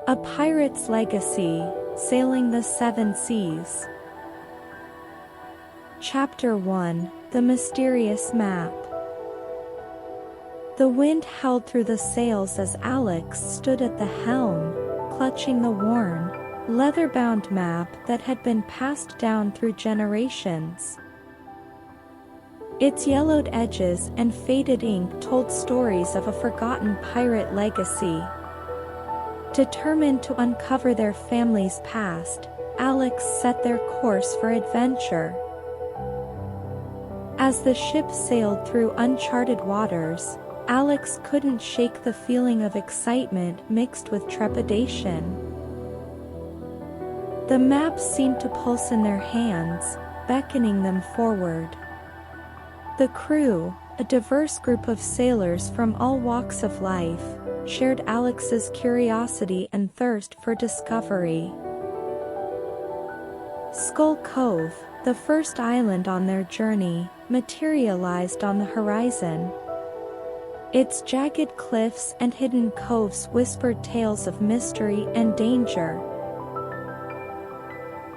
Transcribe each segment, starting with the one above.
A Pirate's Legacy, Sailing the Seven Seas. Chapter 1, The Mysterious Map. The wind howled through the sails as Alex stood at the helm, clutching the worn, leather-bound map that had been passed down through generations. Its yellowed edges and faded ink told stories of a forgotten pirate legacy. Determined to uncover their family's past, Alex set their course for adventure. As the ship sailed through uncharted waters, Alex couldn't shake the feeling of excitement mixed with trepidation. The maps seemed to pulse in their hands, beckoning them forward. The crew, a diverse group of sailors from all walks of life, shared Alex's curiosity and thirst for discovery. Skull Cove, the first island on their journey, materialized on the horizon. Its jagged cliffs and hidden coves whispered tales of mystery and danger.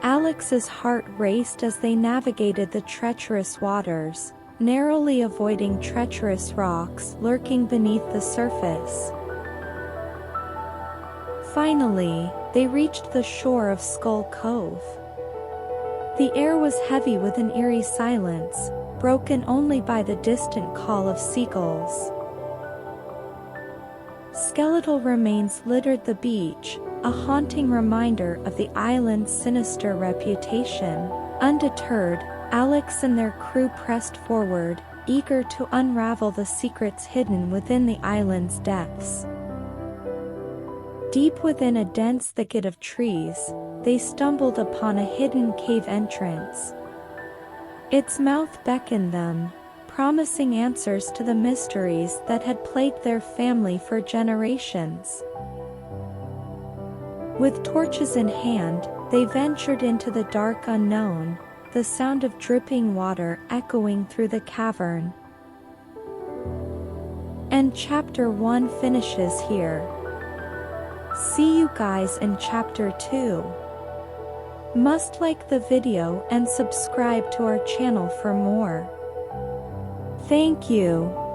Alex's heart raced as they navigated the treacherous waters, narrowly avoiding treacherous rocks lurking beneath the surface. Finally, they reached the shore of Skull Cove. The air was heavy with an eerie silence, broken only by the distant call of seagulls. Skeletal remains littered the beach, a haunting reminder of the island's sinister reputation. Undeterred, Alex and their crew pressed forward, eager to unravel the secrets hidden within the island's depths. Deep within a dense thicket of trees, they stumbled upon a hidden cave entrance. Its mouth beckoned them, promising answers to the mysteries that had plagued their family for generations. With torches in hand, they ventured into the dark unknown, the sound of dripping water echoing through the cavern. And Chapter 1 finishes here. See you guys in Chapter 2. Must like the video and subscribe to our channel for more. Thank you.